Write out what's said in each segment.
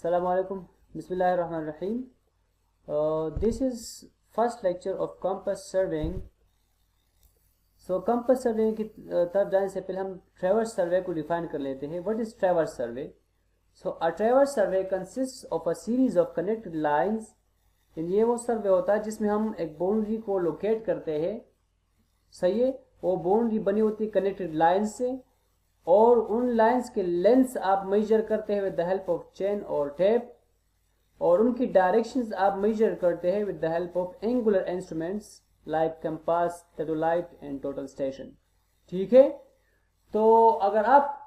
Assalamu alaikum. Bismillahirrahmanirrahim. This is first lecture of compass surveying. So compass surveying की तरफ जाने से पहले हम traverse survey को define कर लेते हैं. What is traverse survey? So a traverse survey consists of a series of connected lines. ये वो सर्वे होता है जिसमें हम एक बाउंड्री को लोकेट करते हैं. सही है. वो बाउंड्री बनी होती है कनेक्टेड लाइन्स से और उन लाइंस के लेंथ आप मेजर करते हैं with the help of chain और टेप और उनकी डायरेक्शंस आप मेजर करते हैं with the help of angular instruments like compass, theodolite and total station. ठीक है. तो अगर आप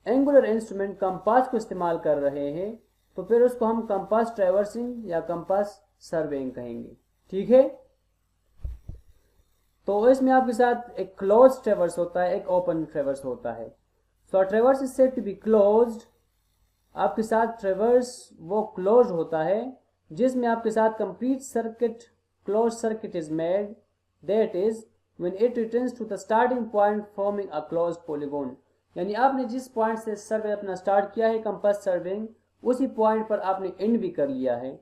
एंगुलर इंस्ट्रूमेंट कंपास को इस्तेमाल कर रहे हैं तो फिर उसको हम कंपास ट्रैवर्सिंग या कंपास सर्वेइंग कहेंगे. ठीक है. तो इसमें आपके साथ एक क्लोज ट्रैवर्स होता है, एक ओपन ट्रैवर्स होता है. So traverse is said to be closed. आपके साथ ट्रैवर्स वो क्लोज होता है जिसमें आपके साथ complete circuit, close circuit is made, that is when it returns to the starting point forming a close polygon. यानी आपने जिस पॉइंट से सर्वे अपना स्टार्ट किया है कंपास सर्वेइंग, उसी पॉइंट पर आपने एंड भी कर लिया है,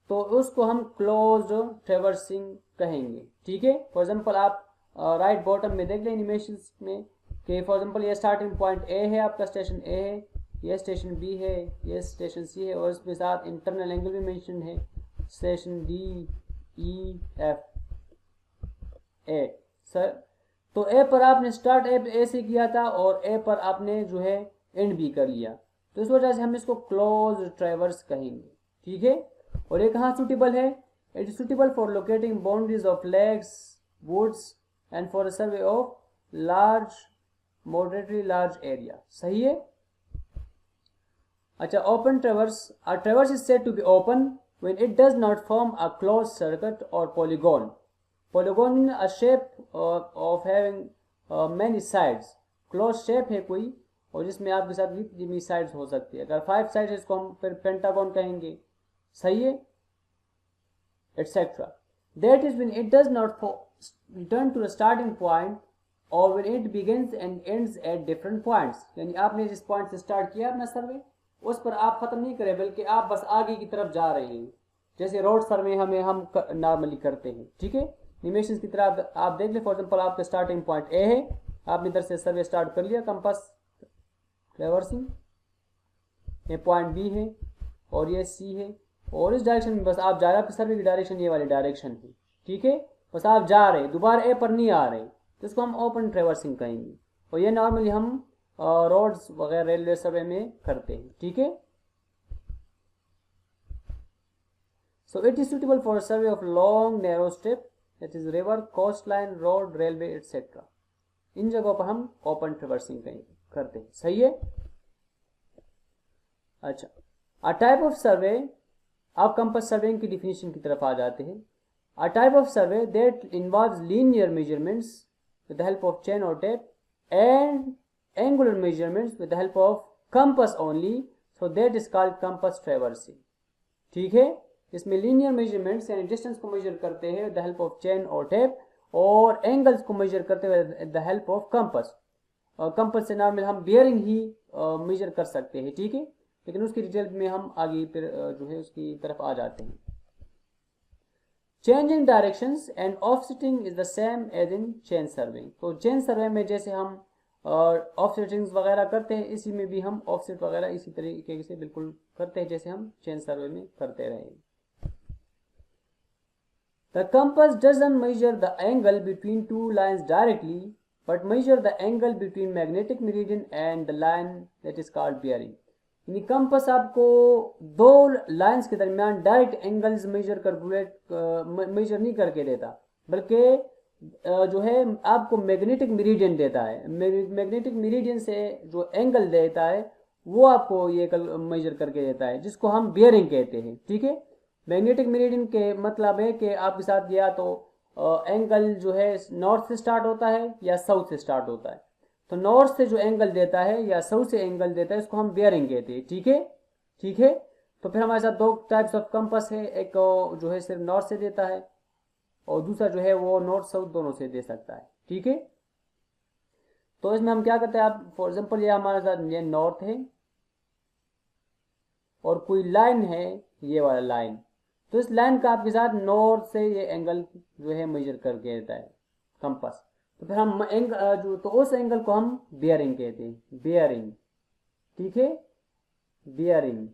तो उसको हम क्लोज ट्रैवर्सिंग कहेंगे. ठीक है. फॉर एग्जांपल आप राइट बॉटम में देख लें एनिमेशंस में कि फॉर एग्जांपल ये स्टार्टिंग पॉइंट ए है, आपका स्टेशन ए है, ये स्टेशन बी है, ये स्टेशन सी है और इसके साथ इंटरनल एंगल भी मेंशन है, station D E F A. Sir तो ए पर आपने स्टार्ट ए से किया था और ए पर आपने जो है एंड भी कर लिया, तो इस वजह से हम इसको क्लोज ट्रैवर्स कहेंगे. ठीक है. और ये कहाँ सुटेबल है? It is suitable for locating boundaries of lakes, woods and for a survey of large, moderately large area. सही है. अच्छा, open traverse. A traverse is said to be open when it does not form a closed circuit or polygon. Polygon in a shape of having many sides. Closed shape है कोई और जिसमें आपके साथ जितनी sides हो सकती है. अगर 5 sides है इसको हम फिर pentagon कहेंगे. सही है. etc. That is when it does not return to the starting point or when it begins and ends at different points. यानी आपने जिस पॉइंट से स्टार्ट किया अपना सर्वे उस पर आप खत्म नहीं करें बल्कि आप बस आगे की तरफ जा रहे हैं, जैसे रोड सर्वे हम नॉर्मली करते हैं. ठीक है. एनिमेशंस की तरह आप देख ले. फॉर एग्जांपल आपका स्टार्टिंग पॉइंट ए है, आपने इधर से सर्वे स्टार्ट कर लिया कंपास ट्रैवर्सिंग, ये पॉइंट बी है और ये सी है और इस डायरेक्शन में बस आप जा रहे हैं. आपकी सर्वे की डायरेक्शन ये वाली डायरेक्शन है. ठीक है. बस आप जा रहे हैं, दोबारा ए पर नहीं आ रहे, तो इसको हम ओपन ट्रैवर्सिंग कहेंगे और ये नॉर्मली हम रोड्स वगैरह रेलवे सर्वे में करते हैं. ठीक है. So it is suitable for survey of long narrow strip, that is river, coastline, road, railway etcetera. इन जगहों पर हम ओपन ट्रैवर्सिंग करते हैं. सही है. अच्छा, अ टाइप ऑफ सर्वे. आप कंपास सर्वेइंग की डिफिनेशन की तरफ आ जाते हैं. A type of survey that involves linear measurements with the help of chain or tape and angular measurements with the help of compass only, so that is called compass traversing. ठीक है. इसमें linear measurements यानी distance को major करते हैं with the help of chain और tape और angles को मेजर करते हैं with the help of compass. और कंपास से नॉर्मल हम बियरिंग ही मेजर कर सकते हैं. ठीक है. लेकिन उसकी डिटेल में हम आगे फिर जो है उसकी तरफ आ जाते हैं. Changing directions and offsetting is the same as in chain surveying. तो चेन सर्वे में जैसे हम ऑफसेटिंग्स वगैरह करते हैं, इसी में भी हम ऑफसेट वगैरह इसी तरीके से बिल्कुल करते हैं जैसे हम चेन सर्वे में करते रहे. The compass doesn't measure the angle between two lines directly but measure the angle between magnetic meridian and the line that is called bearing. यानी कंपास आपको दो लाइंस के दरमियान डायरेक्ट एंगल्स मेजर नहीं करके देता, बल्कि जो है आपको मैग्नेटिक मेरिडियन देता है. मैग्नेटिक मेरिडियन से जो एंगल देता है वो आपको ये मेजर करके देता है, जिसको हम बियरिंग कहते हैं. ठीक है. मैग्नेटिक मेरिडियन के मतलब है कि आपके साथ या तो एंगल जो है नॉर्थ से स्टार्ट होता है या साउथ से स्टार्ट होता है. तो नॉर्थ से जो एंगल देता है या साउथ से एंगल देता है इसको हम बियरिंग कहते हैं. ठीक है. ठीक है. तो फिर हमारे साथ दो टाइप्स ऑफ कंपास है, एक जो है सिर्फ नॉर्थ से देता है और दूसरा जो है वो नॉर्थ साउथ दोनों से दे सकता है. ठीक है. तो इसमें हम क्या करते हैं, आप फॉर एग्जांपल ये हमारे साथ ये नॉर्थ है और कोई लाइन है, ये वाला लाइन, तो इस लाइन का आपके साथ नॉर्थ से ये एंगल जो है मेजर करके देता है कंपास। तो फिर हम तो उस एंगल को हम बियरिंग कहते हैं, बियरिंग, ठीक है, बियरिंग।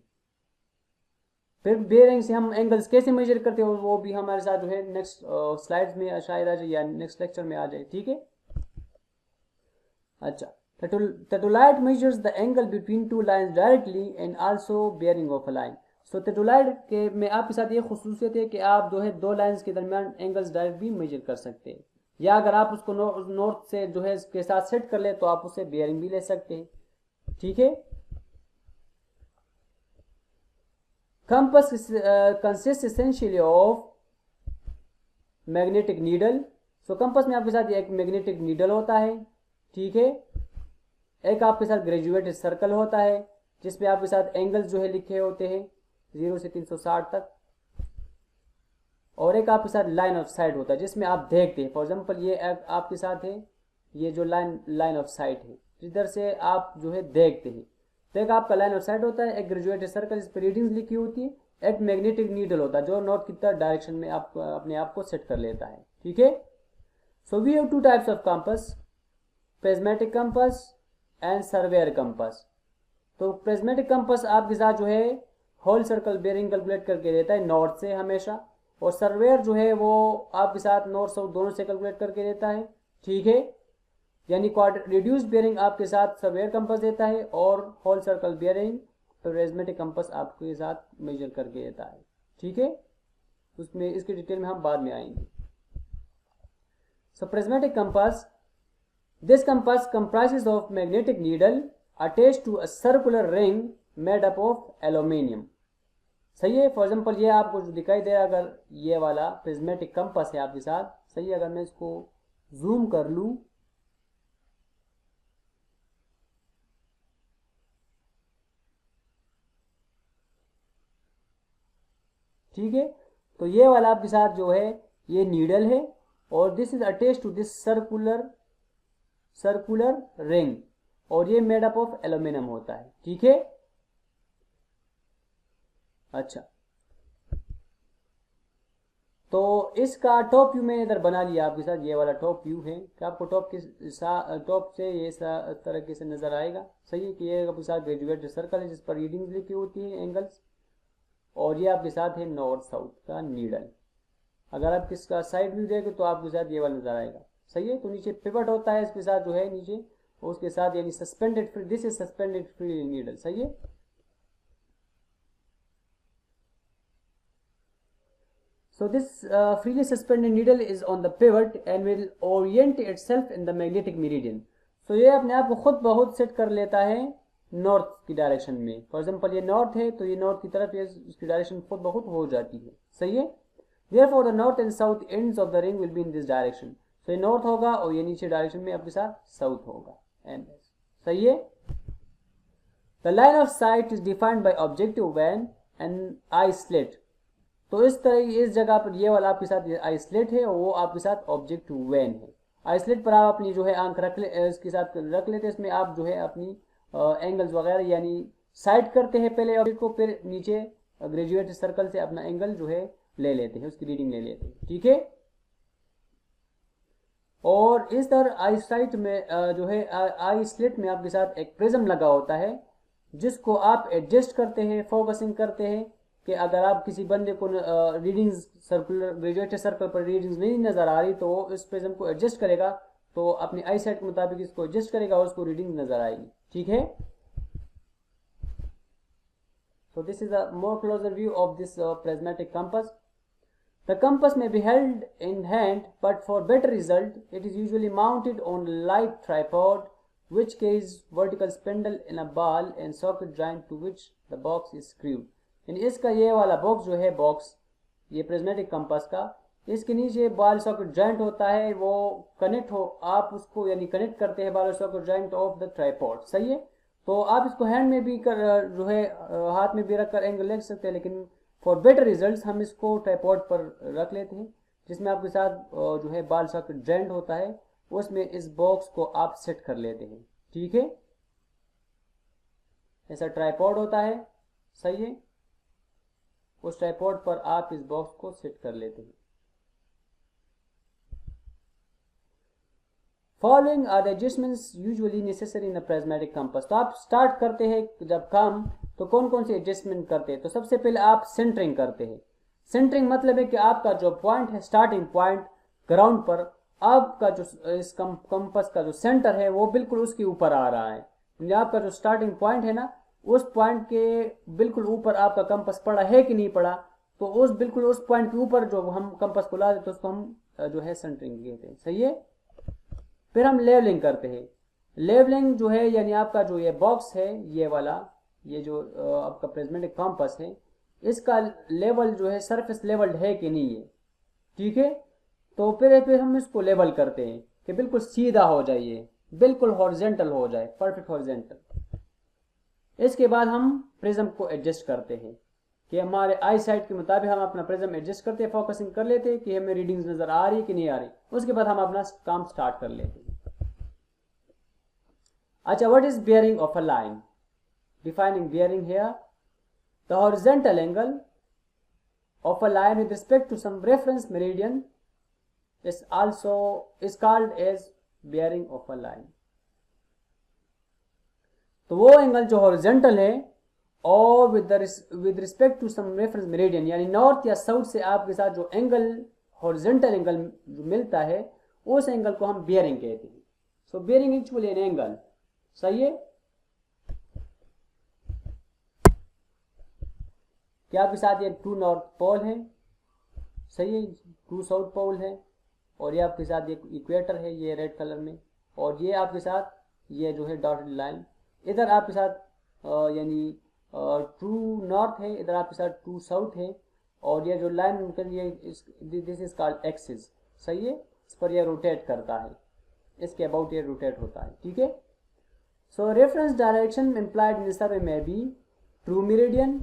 फिर बियरिंग से हम एंगल्स कैसे मेजर करते हैं वो भी हमारे साथ जो है नेक्स्ट स्लाइड्स में शायद आ जाए या नेक्स्ट लेक्चर में आ जाए, ठीक है। अच्छा, theodolite measures the angle between two lines directly and also bearing of a line. So theodolite के में आपके साथ ये खुसूसियत है कि आप जो है दो लाइंस के दरमियान एंगल्स डायरेक्ट भी मेजर कर सकते हैं, या अगर आप उसको नॉर्थ से जो है इसके साथ सेट कर ले तो आप उससे बियरिंग भी ले सकते हैं, ठीक है। Compass consist essentially of magnetic needle. So compass में आपके साथ एक मैग्नेटिक नीडल होता है, ठीक है। एक आपके साथ ग्रेजुएटेड सर्कल होता है जिसपे आपके साथ एंगल्स जो है लिखे होते हैं 0 से 360 तक, और एक आपके साथ लाइन ऑफ साइट होता है जिसमें आप देखते हैं। फॉर एग्जांपल ये आपके साथ है, ये जो लाइन ऑफ साइट है जिधर से आप जो है देखते हैं, तो एक आपका लाइन ऑफ साइट होता है, एक ग्रेजुएटेड सर्कल जिस पर रीडिंग्स लिखी होती है, एक मैग्नेटिक नीडल होता है जो नॉर्थ की तरफ डायरेक्शन में आप अपने आप को सेट कर लेता है, ठीक है। So we have two types of compass, prismatic compass and surveyor compass. तो प्रिज्मेटिक कंपास आपके साथ जो है होल सर्कल बेयरिंग कैलकुलेट करके देता है नॉर्थ से हमेशा, और सर्वेयर जो है वो आपके साथ नॉर्थ साउथ दोनों से कैलकुलेट करके देता है, ठीक है। यानी क्वार्टर रिड्यूस्ड बेयरिंग आपके साथ सर्वेयर कंपास देता है और whole circle bearing prismatic compass आपके साथ मेजर करके देता है, ठीक है। उसमें इसकी डिटेल में हम बाद में आएंगे। So prismatic compass, this compass comprises of magnetic needle attached to a circular ring made up of aluminium। सही है। फॉर एग्जाम्पल ये आपको जो दिखाई दे रहा है, अगर ये वाला प्रिज्मेटिक कंपास है आपके साथ, सही है, अगर मैं इसको जूम कर लूं, ठीक है, तो ये वाला आपके साथ जो है ये नीडल है और this is attached to this circular ring, और ये मेड अप ऑफ एल्यूमिनियम होता है, ठीक है। अच्छा, तो इसका टॉप व्यू मैंने इधर बना लिया आपके साथ, ये वाला टॉप व्यू है कि आपको टॉप से ये तरीके से नजर आएगा, सही है, कि ये आपके साथ ग्रेजुएटेड सर्कल है जिस पर रीडिंग्स लिखी होती है एंगल्स, और ये आपके साथ है नॉर्थ साउथ का नीडल। अगर आप इसका साइड व्यू देखें तो आपके साथ ये वाला नजर आएगा, सही है। तो नीचे पिवट होता है इसके साथ जो है नीचे, उसके साथ यानी suspended free, this is suspended free needle, सही है। So this freely suspended needle is on the pivot and will orient itself in the magnetic meridian। So ये अपने आप को खुद बहुत सेट कर लेता है नॉर्थ की डायरेक्शन में। फॉर एग्जाम्पल ये नॉर्थ है तो ये नॉर्थ की तरफ ये उसकी डायरेक्शन खुद बहुत हो जाती है, सही है। Therefore the north and south ends of the ring will be in this direction। So ये नॉर्थ होगा और ये नीचे डायरेक्शन में आपके साथ साउथ होगा, सही है। The line of sight is defined by objective van and eye slit। तो इस तरह इस जगह पर ये वाला आपके साथ आइसलेट है और वो आपके साथ ऑब्जेक्ट वैन है। आइसलेट पर आप अपनी जो है आंख रख ले, इसके साथ रख लेते हैं, इसमें आप जो है अपनी एंगल्स वगैरह यानी साइड करते हैं पहले ऑब्जेक्ट को, फिर नीचे ग्रेजुएट सर्कल से अपना एंगल जो है ले लेते हैं, उसकी रीडिंग ले लेते हैं, ठीक है। और इस तरह आईसाइट में जो है आइसलेट में आपके साथ एक प्रिज्म लगा होता है जिसको आप एडजस्ट करते हैं, फोकसिंग करते हैं कि अगर आप किसी बंदे को रीडिंग्स सर्कुलर ग्रेजुएटेड सर्कल पर रीडिंग्स नहीं नजर आ रही तो वो इस प्रिज्म को एडजस्ट करेगा, तो अपनी आई साइट के मुताबिक इसको एडजस्ट करेगा और उसको रीडिंग नजर आएगी, ठीक है। So this is a more closer view of this prismatic compass. The compass may be held in hand, but for better result, it is usually mounted on a light tripod, which carries vertical spindle in a ball and socket joint to which the box is screwed। यानी इसका ये वाला box जो है, box ये prismatic compass का, इसके नीचे बॉल सॉकेट जॉइंट होता है, वो कनेक्ट हो आप उसको यानी कनेक्ट करते हैं ball socket joint of the tripod, सही है। तो आप इसको हैंड में भी कर जो है हाथ में भी रख कर एंगल ले सकते हैं, लेकिन फॉर बेटर रिजल्ट्स हम इसको ट्राइपॉड पर रख लेते हैं जिसमें आपके साथ जो है बॉल सॉकेट जॉइंट होता है, उसमें इस बॉक्स को आप सेट कर लेते हैं, ठीक है। ऐसा ट्राइपॉड होता है, सही है। उस ट्राइपॉड पर आप इस बॉक्स को सेट कर लेते हैं। Following are the adjustments usually necessary in the prismatic compass. तो आप स्टार्ट करते हैं जब काम, तो कौन कौन से एडजस्टमेंट करते हैं? तो सबसे पहले आप सेंटरिंग करते हैं। सेंटरिंग मतलब है कि आपका जो पॉइंट है, स्टार्टिंग पॉइंट ग्राउंड पर, आपका जो इस कंपास का जो सेंटर है वो बिल्कुल उसके ऊपर आ रहा है। आपका जो स्टार्टिंग पॉइंट है ना, उस पॉइंट के बिल्कुल ऊपर आपका कंपास पड़ा है कि नहीं पड़ा, तो उस बिल्कुल उस पॉइंट के ऊपर जो हम कंपास को ला देते हैं उसको हम जो है सेंटरिंग कहते हैं। सही है। फिर हम लेवलिंग करते हैं। लेवलिंग जो है यानी आपका जो ये बॉक्स है, ये वाला, ये जो आपका प्रिज्मेटिक कंपास है, इसका लेवल जो है सरफेस लेवल्ड है कि नहीं है। ठीक है। तो फिर हम इसको लेवल करते हैं कि बिल्कुल सीधा हो जाए, बिल्कुल हॉरिजॉन्टल हो जाए, परफेक्ट हॉरिजॉन्टल। इसके बाद हम प्रिज्म को एडजस्ट करते हैं कि हमारे आई साइट के मुताबिक हम अपना प्रिज्म एडजस्ट करते हैं, फोकसिंग कर लेते हैं कि हमें रीडिंग्स नजर आ रही है कि नहीं आ रही। उसके बाद हम अपना काम स्टार्ट कर लेते हैं। अच्छा, what is bearing of a line? Defining bearing here, the horizontal angle of a line with respect to some reference meridian is called as bearing of a line. तो वो एंगल जो हॉरिजॉन्टल है और with respect to some reference meridian, यानी north या south से आपके साथ जो एंगल, हॉरिजॉन्टल एंगल जो मिलता है, उस एंगल को हम बियरिंग कहते हैं। सो बियरिंग एक्चुअली एन एंगल। सही है। क्या आपके साथ ये ट्रू नॉर्थ पोल है, सही है, ट्रू साउथ पोल है, और ये आपके साथ ये इक्वेटर है, ये रेड कलर में, और ये आपके साथ ये जो है डॉटेड लाइन, इधर आपके साथ यानी ट्रू नॉर्थ है, इधर आपके साथ ट्रू साउथ है, और ये जो लाइन ये दिस इज कॉल्ड एक्सिस। सही है। इस पर यह रोटेट करता है, इसके अबाउट ये रोटेट होता है। ठीक है। सो रेफरेंस डायरेक्शन इम्प्लाइड इन सर्वे में be true meridian,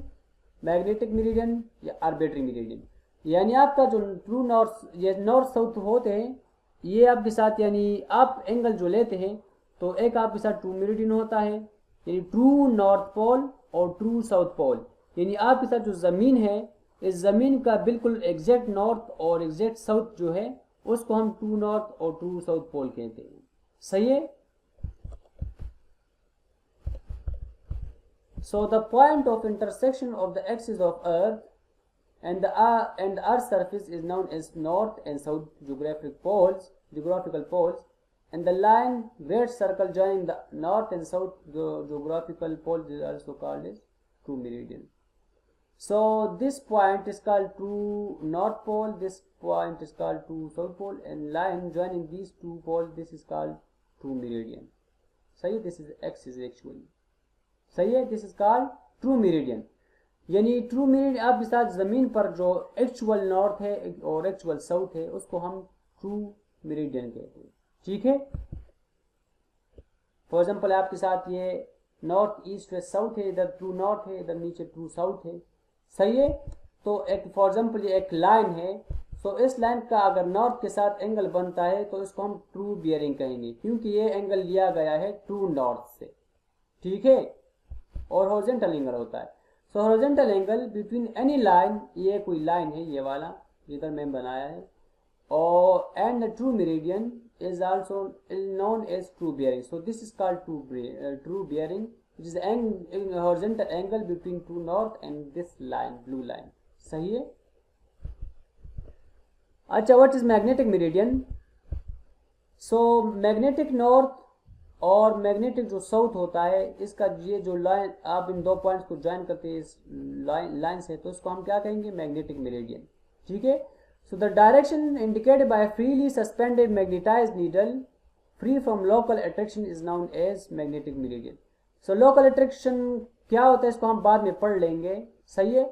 magnetic meridian या आर्बिट्री मेरिडियन। यानी आपका जो ट्रू नॉर्थ, ये नॉर्थ साउथ होते हैं, ये आपके साथ यानी आप एंगल जो लेते हैं, तो एक आपके साथ ट्रू मेरिडियन होता है, यानी ट्रू नॉर्थ पोल और ट्रू साउथ पोल। यानी आपके साथ जो ज़मीन है, इस ज़मीन का बिल्कुल एग्जैक्ट नॉर्थ और एग्जैक्ट साउथ जो है, उसको हम ट्रू नॉर्थ और ट्रू साउथ पोल कहते हैं। सही है। So the point of intersection of the axis of Earth and the Earth's surface is known as north and south geographical poles, and the line great circle joining the north and south geographical poles is also called as true meridian. So this point is called true north pole, this point is called true south pole, and line joining these two poles, this is called true meridian. सही, this is axis actually. सही है। This is called true meridian. यानी true meridian आपके साथ जमीन पर जो actual north है और एक्चुअल साउथ है, उसको हम ट्रू मेरिडियन कहते हैं। ठीक है। फॉर एग्जांपल आपके साथ ये नॉर्थ ईस्ट वेस्ट साउथ है, इधर ट्रू नॉर्थ है, इधर नीचे ट्रू साउथ है। सही है। तो एक फॉर एग्जांपल ये एक लाइन है, तो इस लाइन का अगर नॉर्थ के साथ एंगल बनता है तो इसको हम ट्रू बियरिंग कहेंगे, क्योंकि ये एंगल लिया गया है ट्रू नॉर्थ से। ठीक है। और हॉरिजॉन्टल एंगल होता है। सो horizontal angle between any line, ये कोई लाइन है ये वाला जिधर मैं बनाया है, और and the true meridian is also known as true bearing. So this is called true bearing, which is horizontal angle between true north and this line, blue line. सही है। अच्छा, what is magnetic meridian? So magnetic north और magnetic जो south होता है, इसका ये जो लाइन, आप इन दो पॉइंट्स को ज्वाइन करते हैं इस लाइन से, तो इसको हम क्या कहेंगे? Magnetic meridian. ठीक है। So the direction indicated by freely suspended magnetized needle free from local attraction is known as magnetic meridian. So local attraction क्या होता है इसको हम बाद में पढ़ लेंगे। सही है।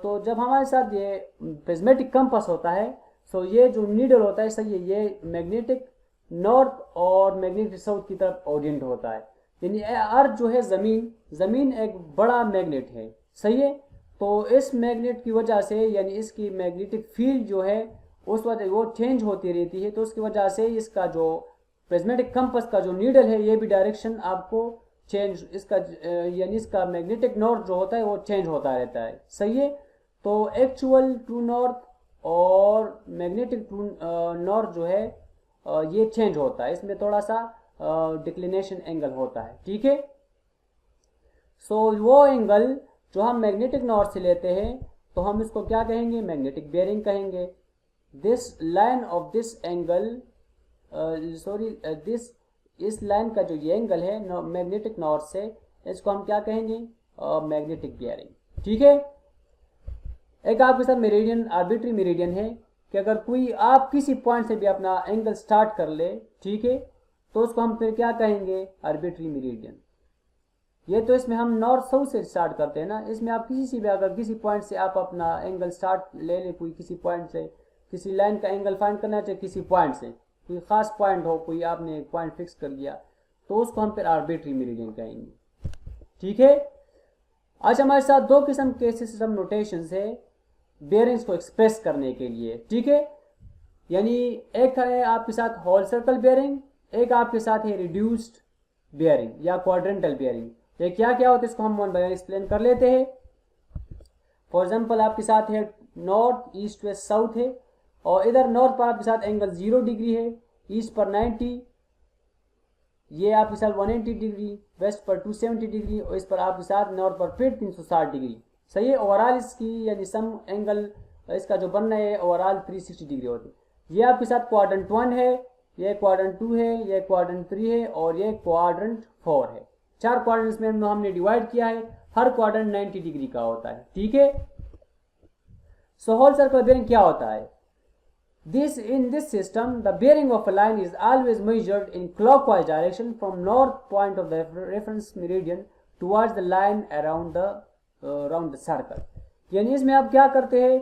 तो जब हमारे साथ ये प्रिज्मेटिक कंपास होता है, सो ये जो नीडल होता है, सही है, ये मैग्नेटिक नॉर्थ और मैग्नेटिक साउथ की तरफ ओरिएंट होता है। यानी अर्थ जो है, जमीन एक बड़ा मैग्नेट है। सही है। तो इस मैग्नेट की वजह से, यानी इसकी मैग्नेटिक फील्ड जो है उस वजह वो चेंज होती रहती है, तो उसकी वजह से इसका जो प्रिज्मेटिक कंपास का जो नीडल है, ये भी डायरेक्शन आपको चेंज, इसका यानी इसका मैग्नेटिक नॉर्थ जो होता है वो चेंज होता रहता है। सही है। तो एक्चुअल ट्रू नॉर्थ और मैग्नेटिक ट्रू नॉर्थ जो है ये चेंज होता है, इसमें थोड़ा सा डिक्लिनेशन एंगल होता है, ठीक है। सो वो एंगल जो हम मैग्नेटिक नॉर्थ से लेते हैं तो हम इसको क्या कहेंगे, मैग्नेटिक बेयरिंग कहेंगे। This line of this angle this इस लाइन का जो ये एंगल है मैग्नेटिक नॉर्थ से, इसको हम क्या कहेंगे, मैग्नेटिक बेयरिंग, ठीक है। एक आपके साथ मेरिडियन, आर्बिट्री मेरिडियन है कि अगर कोई आप किसी पॉइंट से भी अपना एंगल स्टार्ट कर ले, ठीक है, तो उसको हम फिर क्या कहेंगे, आर्बिट्री मेरिडियन। ये तो इसमें हम नॉर्थ साउथ से स्टार्ट करते हैं ना, इसमें आप किसी से भी अगर किसी पॉइंट से आप अपना एंगल स्टार्ट ले लें, कोई किसी पॉइंट से किसी लाइन का एंगल फाइंड करना चाहिए, किसी पॉइंट से कोई खास पॉइंट हो, कोई आपने पॉइंट फिक्स कर लिया, तो उसको हम फिर आर्बिट्री मेरिडियन कहेंगे, ठीक है। आज हमारे साथ दो किस्म के सिस्टम नोटेशंस है बेयरिंग्स को एक्सप्रेस करने के लिए, ठीक है। यानी एक है आपके साथ होल सर्कल बेयरिंग, एक आपके साथ है रिड्यूस्ड बेयरिंग या क्वाड्रेंटल बेयरिंग। ये क्या क्या होता है इसको हम वन बाय वन एक्सप्लेन कर लेते हैं। फॉर एग्जांपल आपके साथ है नॉर्थ, ईस्ट, वेस्ट, साउथ है, और इधर नॉर्थ पर आपके साथ एंगल 0 डिग्री है, ईस्ट पर 90, ये आपके साथ 180 डिग्री, वेस्ट पर 270 डिग्री, और इस पर आपके साथ नॉर्थ पर फिर 360 डिग्री, सही है। ओवरऑल इसकी यानी सम एंगल इसका जो बनना है ओवरऑल 360 डिग्री होती है। ये आपके साथ क्वाड्रेंट 1 है, ये क्वाड्रेंट 2 है, ये क्वाड्रेंट 3 है, और ये क्वाड्रेंट 4 है। 4 क्वाड्रेंट्स में हमने डिवाइड किया है, हर क्वाड्रेंट 90 डिग्री का होता है, ठीक है। सो होल सर्कल बेयरिंग क्या होता है, in this system the bearing of a line is always measured in clockwise direction from north point of the reference meridian towards the line around the circle। यानी इसमें आप क्या करते हैं,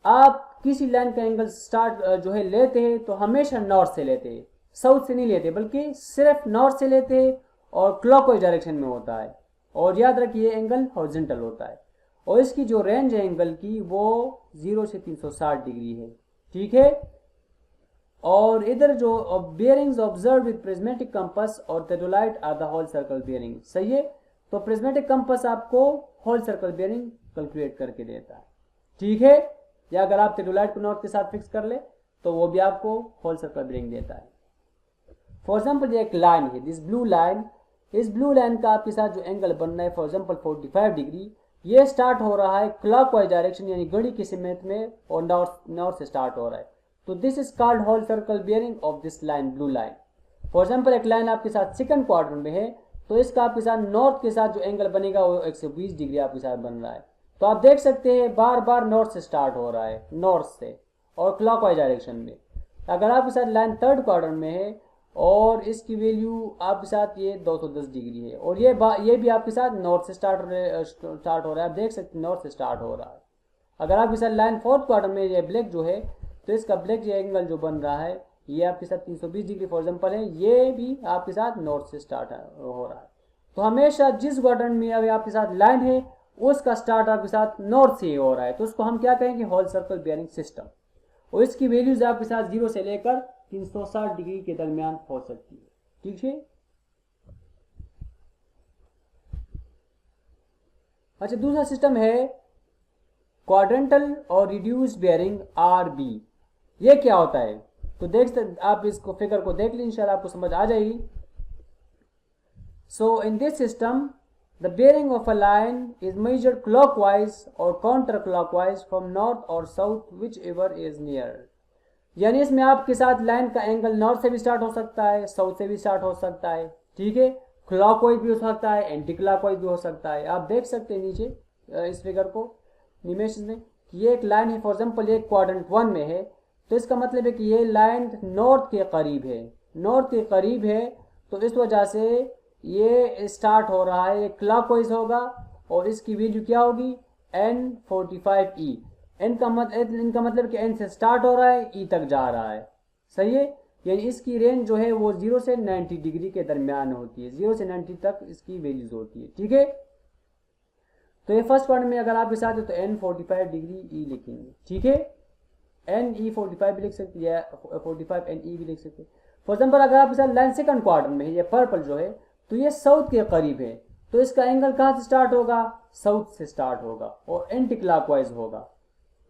आप किसी लाइन का एंगल स्टार्ट जो है लेते हैं तो हमेशा नॉर्थ से लेते हैं, साउथ से नहीं लेते, बल्कि सिर्फ नॉर्थ से लेते हैं और क्लॉकवाइज डायरेक्शन में होता है। और याद रखिए एंगल हॉरिजॉन्टल होता है, और इसकी जो रेंज है एंगल की वो 0 से 360 डिग्री है, ठीक है। और इधर जो bearings observe with prismatic compass और theodolite are the whole circle bearing, सही है। तो प्रिज्मेटिक कंपास आपको होल सर्कल बेयरिंग कैलकुलेट करके देता है, ठीक है। या अगर आप टेडोलाइट को नॉर्थ के साथ फिक्स कर ले तो वो भी आपको होल सर्कल बेयरिंग देता है। फॉर एग्जाम्पल ये एक लाइन है, दिस ब्लू लाइन, इस ब्लू लाइन का आपके साथ जो एंगल बनना है फॉर एग्जाम्पल 45 डिग्री, ये स्टार्ट हो रहा है क्लॉकवाइज डायरेक्शन यानी घड़ी की सिमत में, और नॉर्थ से स्टार्ट हो रहा है। तो this is called whole circle bearing of this line, blue line. For example एक लाइन आपके साथ सेकंड क्वाड्रेंट में है, तो इसका आपके साथ नॉर्थ के साथ जो एंगल बनेगा वो 120 डिग्री आपके साथ बन रहा है। तो आप देख सकते हैं बार बार नॉर्थ से स्टार्ट हो रहा है, नॉर्थ से और क्लॉकवाइज डायरेक्शन में। अगर आपके साथ लाइन थर्ड क्वाड्रेंट में है और इसकी वैल्यू आपके साथ ये 210 डिग्री है, और ये भी आपके साथ नॉर्थ से स्टार्ट हो रहा है, आप देख सकते हैं नॉर्थ से स्टार्ट हो रहा है। अगर आपके साथ लाइन फोर्थ क्वाड्रेंट में ये ब्लैक जो है, तो इसका ब्लैक जो एंगल जो बन रहा है ये आपके साथ 320 डिग्री फॉर एग्जाम्पल है, ये भी आपके साथ नॉर्थ से स्टार्ट हो रहा है। तो हमेशा जिस क्वाड्रेंट में अभी आपके साथ लाइन है उसका स्टार्ट आपके साथ नॉर्थ से हो रहा है, तो उसको हम क्या कहेंगे, होल सर्कल बेयरिंग सिस्टम। और इसकी वैल्यूज आपके साथ 0 से लेकर 360 डिग्री के दरमियान हो सकती है, ठीक है। अच्छा, दूसरा सिस्टम है क्वाड्रेंटल और रिड्यूस्ड बेयरिंग RB। ये क्या होता है, तो देख आप इसको फिगर को देख लीजिए, इंशाल्लाह आपको समझ आ जाएगी। So in this system the bearing of a line is measured clockwise और काउंटर क्लॉकवाइज फ्रॉम नॉर्थ और south whichever is near. यानी इसमें आपके साथ लाइन का एंगल नॉर्थ से भी स्टार्ट हो सकता है, साउथ से भी स्टार्ट हो सकता है, ठीक है। क्लॉकवाइज भी हो सकता है, एंटी क्लॉकवाइज भी हो सकता है। आप देख सकते हैं नीचे इस फिगर को एनिमेशन में कि ये एक लाइन है, फॉर एग्जांपल ये क्वाड्रेंट 1 में है, तो इसका मतलब है कि ये लाइन नॉर्थ के करीब है, नॉर्थ के करीब है, तो इस वजह से ये स्टार्ट हो रहा है, ये क्लॉकवाइज होगा, और इसकी वैल्यू क्या होगी, N45E। इनका मतलब कि N से स्टार्ट हो रहा है, E तक जा रहा है, सही है। यानी इसकी रेंज जो है वो 0 से 90 डिग्री के दरमियान होती है, 0 से 90 तक इसकी वैल्यूज होती है, ठीक है। तो ये फर्स्ट क्वाड्रेंट में अगर आपके साथ है तो N45 डिग्री E लिखेंगे, ठीक है। NE45 भी लिख सकते हैं, 45 NE भी लिख सकते हैं। फॉर एग्जाम्पल अगर आपके साथ लाइन सेकंड क्वाड्रेंट में है, ये पर्पल जो है, तो ये साउथ के करीब है, तो इसका एंगल कहाँ से स्टार्ट होगा, साउथ से स्टार्ट होगा और एंटी क्लॉकवाइज होगा।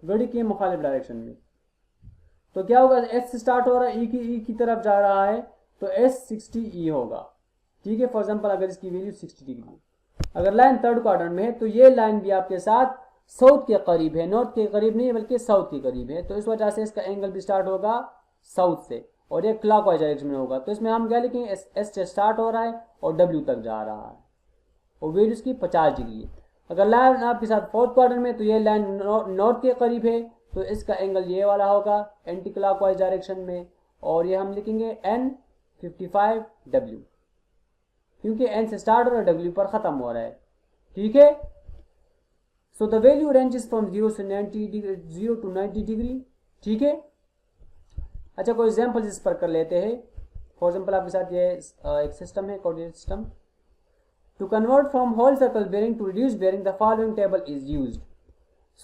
घड़ी की मुखालिफ डायरेक्शन में। तो क्या होगा, एस से स्टार्ट हो रहा है, ई की तरफ जा रहा है, तो एस 60 होगा। ठीक है, फॉर एग्जाम्पल अगर इसकी वैल्यू 60 डिग्री है, अगर लाइन थर्ड क्वाड्रेंट में है तो ये लाइन भी आपके साथ साउथ के करीब है, नॉर्थ के करीब नहीं बल्कि साउथ के करीब है, तो इस वजह से इसका एंगल भी स्टार्ट होगा साउथ से और ये क्लॉकवाइज डायरेक्शन में होगा। तो इसमें हम क्या लिखेंगे, एस से स्टार्ट हो रहा है और डब्ल्यू तक जा रहा है और वैल्यू इसकी 50 डिग्री है। अगर लाइन आपके साथ फोर्थ क्वाड्रेंट में तो ये लाइन नॉर्थ के करीब है, तो इसका एंगल ये वाला होगा एंटी क्लॉकवाइज डायरेक्शन में, और ये हम लिखेंगे N55W, क्योंकि N से स्टार्ट हो रहा है, W पर ख़त्म हो रहा है। ठीक है, so the value ranges from 0 to 90 degree. ठीक है, अच्छा कोई एग्जाम्पल इस पर कर लेते हैं। फॉर एग्जाम्पल आपके साथ ये एक सिस्टम है, coordinate system. To convert from whole circle bearing to reduce bearing the following table is used.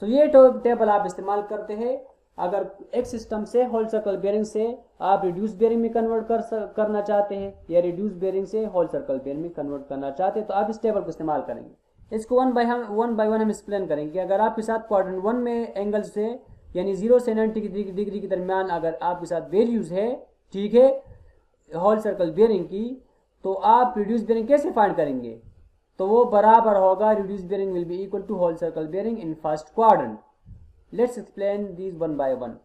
So ये टेबल आप इस्तेमाल करते हैं अगर एक सिस्टम से होल सर्कल बेरिंग से आप रिड्यूस बेरिंग में कन्वर्ट करना चाहते हैं या रिड्यूस बेरिंग से होल सर्कल बेरिंग में कन्वर्ट करना चाहते हैं, तो आप इस टेबल को इस्तेमाल करेंगे। इसको वन बाय वन हम एक्सप्लेन करेंगे। अगर आपके साथ क्वाड्रेंट 1 में एंगल से यानी 0 से 90 डिग्री के दरमियान अगर आपके साथ वैल्यूज है, ठीक है, होल सर्कल बेरिंग की, तो आप रिड्यूस बेरिंग कैसे फाइंड करेंगे, तो वो बराबर होगा reduce bearing will be equal to whole circle bearing in first quadrant. Let's explain these one by one.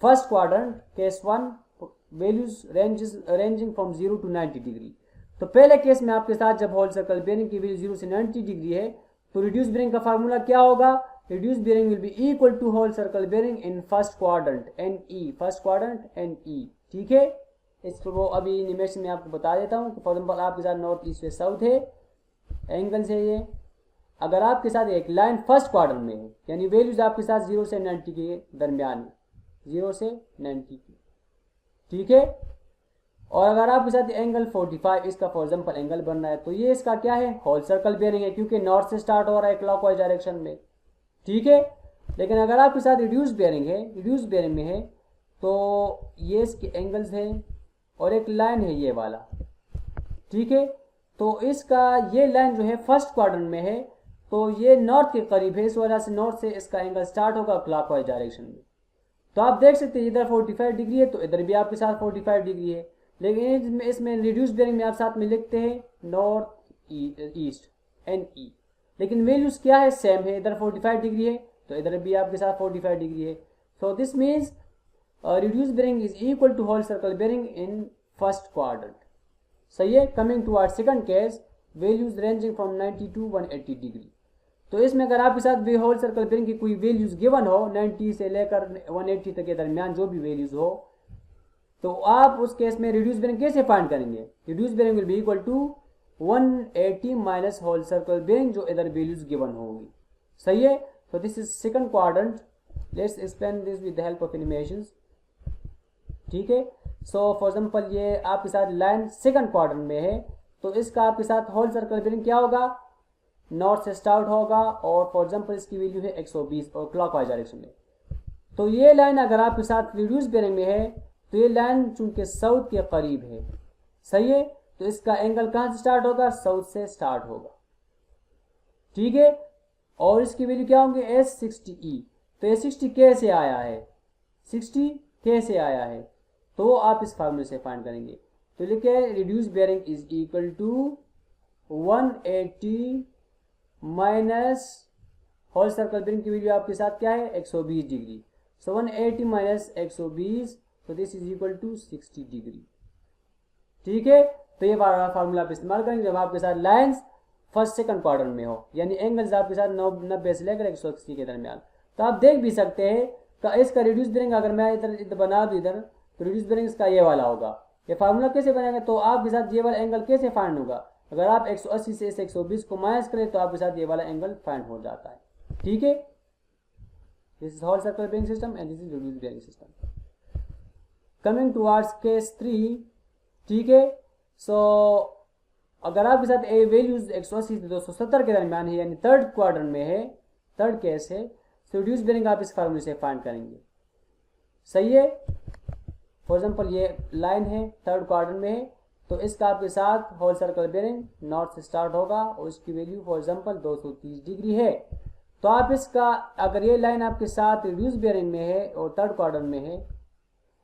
First quadrant case 1, values ranging from 0 to 90 degree. तो पहले केस में आपके साथ जब होल सर्कल बेरिंग की वैल्यू 0 से 90 degree है, तो रिड्यूस बेरिंग का फार्मूला क्या होगा, reduce bearing will be equal to whole circle bearing in first quadrant NE, first quadrant NE। ठीक है, इसको अभी एनिमेशन में आपको बता देता हूँ कि फॉर एग्जाम्पल आपके साथ नॉर्थ ईस्ट से साउथ है, एंगल से ये, अगर आपके साथ एक लाइन फर्स्ट क्वाड्रेंट में है यानी वैल्यूज आपके साथ 0 से 90 के दरमियान है, 0 से 90 की। ठीक है, और अगर आपके साथ एंगल 45 इसका फॉर एग्जाम्पल एंगल बन रहा है, तो ये इसका क्या है, होल सर्कल बेरिंग है, क्योंकि नॉर्थ से स्टार्ट हो रहा है क्लॉकवाइज डायरेक्शन में। ठीक है, लेकिन अगर आपके साथ रिड्यूस बेरिंग है, रिड्यूस बेरिंग में है, तो ये इसके एंगल्स हैं और एक लाइन है ये वाला। ठीक है, तो इसका ये लाइन जो है फर्स्ट क्वाड्रेंट में है, तो ये नॉर्थ के करीब है, इस वजह से नॉर्थ से इसका एंगल स्टार्ट होगा क्लॉकवाइज डायरेक्शन में। तो आप देख सकते हैं इधर 45 डिग्री है तो इधर भी आपके साथ 45 डिग्री है, लेकिन इसमें रिड्यूस बेरिंग में आप साथ में लिखते हैं नॉर्थ ईस्ट NE, लेकिन वैल्यूज क्या है, सेम है, इधर 45 डिग्री है तो इधर भी आपके साथ 45 डिग्री है। So this means reduce bearing is equal to whole circle bearing in first quadrant. सही है, coming to our second case, values ranging from 90 to 180 degree. तो इसमें अगर आपके साथ होल सर्कल बेरिंग की कोई वैल्यूज गिवन हो 90 से लेकर 180 तक के दरमियान जो भी वैल्यूज हो, तो आप उस केस में रिड्यूस बेरिंग कैसे फाइंड करेंगे, reduce bearing will be equal to 180 minus whole circle bearing जो इधर वैल्यूज गिवन होंगी। सही है, so this is second quadrant, let's explain this with the help of animations। ठीक है, सो फॉर एग्जाम्पल ये आपके साथ लाइन सेकंड क्वाड्रेंट में है, तो इसका आपके साथ होल सर्कल बेरिंग क्या होगा, नॉर्थ से स्टार्ट होगा और फॉर एग्जाम्पल इसकी वैल्यू है 120 और क्लॉकवाइज डायरेक्शन में। तो ये लाइन अगर आपके साथ रिड्यूस बेरिंग में है, तो ये लाइन चूंकि साउथ के करीब है, सही है, तो इसका एंगल कहाँ से स्टार्ट होगा, साउथ से स्टार्ट होगा। ठीक है, और इसकी वैल्यू क्या होंगे S60E। तो ये 60 कैसे आया है, 60 कैसे आया है, तो आप इस फार्मूले से फाइंड करेंगे। तो लिखे reduce bearing is equal to 180 minus whole circle bearing की वैल्यू आपके साथ क्या है 120 डिग्री। सो 180 माइनस 120, तो this is equal to 60 degree. ठीक है, तो ये फार्मूला आप इस्तेमाल करेंगे जब आपके साथ लाइंस फर्स्ट सेकंड क्वाड्रेंट में हो, यानी एंगल्स आपके साथ 90 से लेकर 180 के दरमियान। तो आप देख भी सकते हैं कि इसका रिड्यूस बेरिंग अगर मैं इधर बना दूँ इधर, तो रिड्यूस बेरिंग इसका ये वाला होगा। ये फार्मूला कैसे बनेगा, तो आपके साथ ये वाला एंगल कैसे फाइंड होगा, अगर आप 180 से इस 120 को माइनस करें तो आपके साथ ये वाला एंगल फाइंड हो जाता है। ठीक है, this is whole circle bearing system and this is reduce bearing system. Coming towards case 3। ठीक है, सो अगर आपके साथ ए वैल्यूज 180 से 270 के दरमियान है, यानी थर्ड क्वाड्रेंट में है, थर्ड केस है, तो रिड्यूस बेरिंग आप इस फार्मूले से फाइंड करेंगे। सही है, फॉर एग्जाम्पल ये लाइन है थर्ड क्वाड्रेंट में है, तो इसका आपके साथ होल सर्कल बेरिंग नॉर्थ से स्टार्ट होगा और इसकी वैल्यू फॉर एग्जाम्पल 230 डिग्री है। तो आप इसका, अगर ये लाइन आपके साथ रिड्यूस बेयरिंग में है और थर्ड क्वाड्रेंट में है,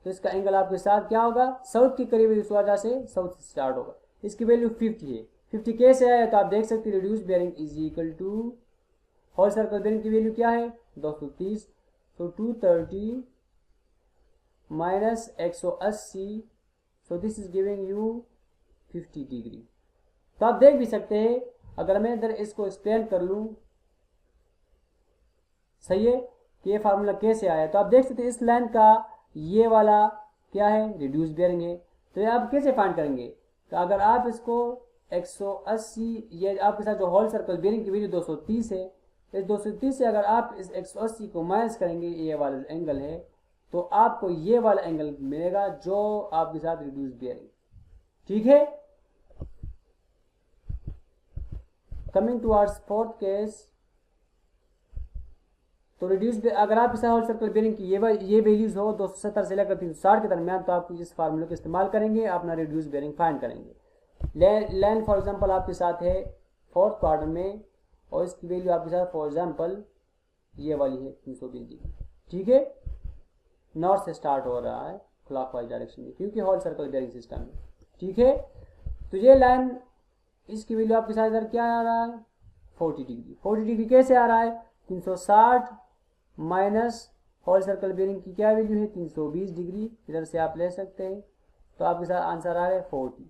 तो इसका एंगल आपके साथ क्या होगा, साउथ के करीब, इस वजह से साउथ से स्टार्ट होगा। इसकी वैल्यू 50 है। 50 कैसे आया, तो आप देख सकते हैं reduce bearing is equal to whole circle bearing की वैल्यू क्या है 230, तो 230 minus 180, so this is giving you 50 degree. तो आप देख भी सकते हैं, अगर मैं इधर इसको एक्सप्लेन कर लूँ, सही है, कि ये फार्मूला कैसे आया। तो आप देख सकते हैं इस लाइन का ये वाला क्या है, रिड्यूस बेयरिंग है। तो ये आप कैसे फाइंड करेंगे, तो अगर आप इसको 180, ये आपके साथ जो होल सर्कल बेयरिंग की वैल्यू 230 है, इस 230 से अगर आप इस 180 को माइनस करेंगे, ये वाला एंगल है, तो आपको ये वाला एंगल मिलेगा जो आपके साथ रिड्यूस बेयरिंग। ठीक है, कमिंग टुवर्ड्स फोर्थ केस, तो रिड्यूस, अगर आप इस होल सर्कल बेयरिंग की ये वैल्यूज हो 270 से लेकर 360 के दरमियान, तो आप इस फार्मूले का इस्तेमाल करेंगे, अपना रिड्यूस बेयरिंग फाइंड करेंगे। लाइन फॉर एग्जांपल आपके साथ है फोर्थ क्वाड्रेंट में, और इसकी वैल्यू आपके साथ फॉर एग्जांपल ये वाली है 320 डिग्री। ठीक है, नॉर्थ से स्टार्ट हो रहा है क्लॉकवाइज डायरेक्शन में, क्योंकि होल सर्कल बेयरिंग सिस्टम है। ठीक है, तो ये लाइन, इसकी वैल्यू आपके साथ इधर क्या आ रहा है 40 डिग्री। 40 डिग्री कैसे आ रहा है, 360 माइनस होल सर्कल बेयरिंग की क्या वैल्यू है 320 डिग्री, इधर से आप ले सकते हैं, तो आपके साथ आंसर आ रहा है 40।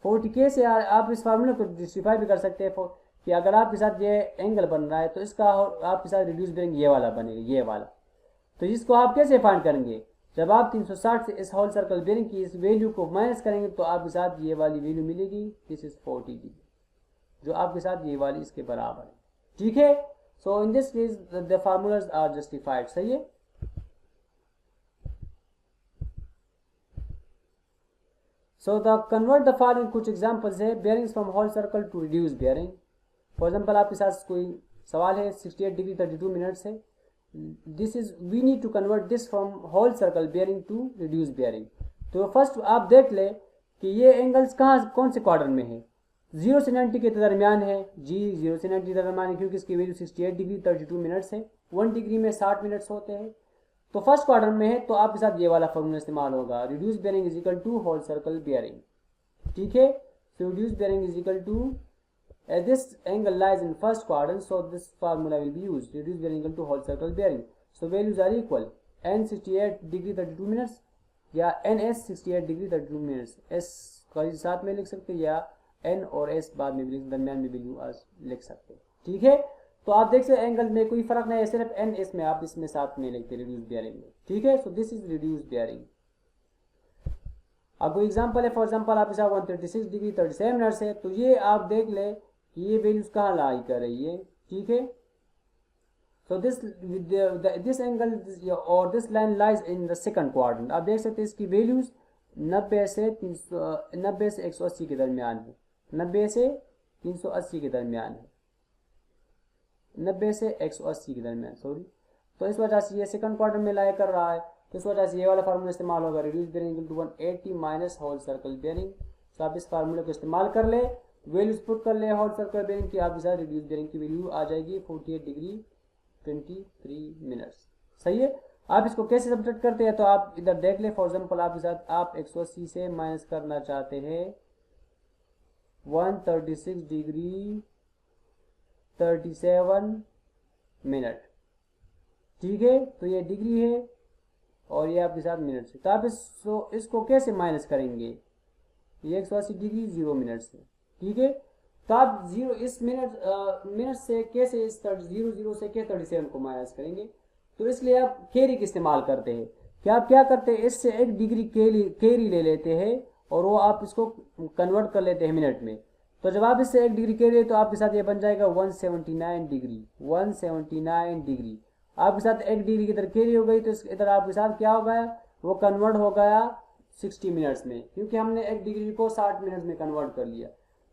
40 कैसे आप इस फार्मूले को डिस्टिफाई भी कर सकते हैं कि अगर आपके साथ ये एंगल बन रहा है, तो इसका आपके साथ रिड्यूस बेयरिंग ये वाला बनेगा, ये वाला। तो इसको आप कैसे फाइंड करेंगे, जब आप 360 से इस होल सर्कल बेयरिंग की इस वैल्यू को माइनस करेंगे, तो आपके साथ ये वाली वैल्यू मिलेगी, दिस इज 40 डिग्री, जो आपके साथ ये वाली इसके बराबर है। ठीक है, so in this case the formulas are justified. सही है, so the convert the following, कुछ एग्जांपल्स है bearings from whole circle to reduce bearing. For example आपके साथ कोई सवाल है 68 डिग्री 32 मिनट्स है, this is we need to convert this from whole circle bearing to reduce bearing. तो first आप देख ले कि ये एंगल्स कहाँ, कौन से क्वाड्रेंट में है, 0 से 90 के दरमियान है जी, 0 से 90 के दरमियान है, क्योंकि इसकी वैल्यू 68 डिग्री 32 मिनट्स है, 1 डिग्री में 60 मिनट्स होते हैं। तो फर्स्ट क्वाड्रेंट में है, तो आपके साथ ये वाला फॉर्मूला इस्तेमाल होगा, reduce bearing is equal to whole circle bearing. ठीक है, so reduce bearing is equal to, as this angle lies in first quadrant, so this formula will be used, reduce bearing equal to whole circle bearing, so values are equal, n 68 degree 32 minutes या ns 68 degree 32 minutes, s का साथ में लिख सकते हैं, या n और s बाद में भी दरमियान में वैल्यू लिख सकते हैं। ठीक है, तो आप देख सकते हैं एंगल में कोई फर्क नहीं है, सिर्फ n s में आप इसमें साथ में लिखते हैं रिड्यूस बेयरिंग में। ठीक है, so this is reduce bearing. अब कोई एग्जांपल है, फॉर एग्जांपल आपके साथ 136 डिग्री 37 मिनट्स है, तो ये आप देख ले कि ये वैल्यूज कहाँ लाई कर रही है। ठीक है, सो दिस एंगल और this line lies in the second quadrant. आप देख सकते हैं इसकी वैल्यूज 90 से 180 के दरमियान है, 90 से 380 के दरमियान है, 90 से 180 के दरमियान, सॉरी। तो इस वजह से ये सेकंड क्वाड्रेंट में लाई कर रहा है, तो इस वजह से ये वाला फार्मूला इस्तेमाल होगा, reduce bearing equal to 180 minus whole circle bearing. तो आप इस फार्मूले को इस्तेमाल कर ले, वैल्यूज पुट कर ले होल सर्कल बेयरिंग की, आपके साथ रिड्यूस बेयरिंग की वैल्यू आ जाएगी 48 डिग्री 23 मिनट्स। सही है, आप इसको कैसे सब्ट्रैक्ट करते हैं, तो आप इधर देख ले, फॉर एग्जांपल आपके साथ आप 180 से माइनस करना चाहते हैं 136 डिग्री 37 मिनट। ठीक है, तो ये डिग्री है और ये आपके साथ मिनट से, तो आप इसको कैसे माइनस करेंगे, ये 180 डिग्री 0 मिनट से। ठीक है, तो आप 0 इस मिनट से कैसे इस 0 से क्या 37 को माइनस करेंगे, तो इसलिए आप कैरी का इस्तेमाल करते हैं। क्या आप क्या करते हैं, इससे 1 डिग्री कैरी ले लेते हैं और वो आप इसको कन्वर्ट कर लेते हैं मिनट में। तो जब आप इससे 1 डिग्री कैरी, तो आपके साथ ये बन जाएगा 179 डिग्री, 179 डिग्री। आपके साथ 1 डिग्री की इधर कैरी हो गई, तो इधर आपके साथ क्या हो गया, वो कन्वर्ट हो गया 60 मिनट्स में, क्योंकि हमने 1 डिग्री को 60 मिनट्स में कन्वर्ट कर लिया।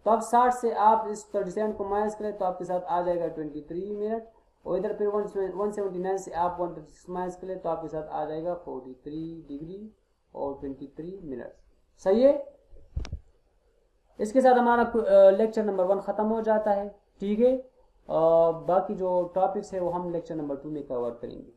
तो अब 60 से आप इस 37 को माइनस करें, तो आपके साथ आ जाएगा 23 मिनट, और इधर फिर 179 से आप 136 माइनस करें, तो आपके साथ आ जाएगा 43 डिग्री और 23 मिनट। सही है, इसके साथ हमारा लेक्चर नंबर 1 ख़त्म हो जाता है। ठीक है, बाकी जो टॉपिक्स है वो हम लेक्चर नंबर 2 में कवर करेंगे।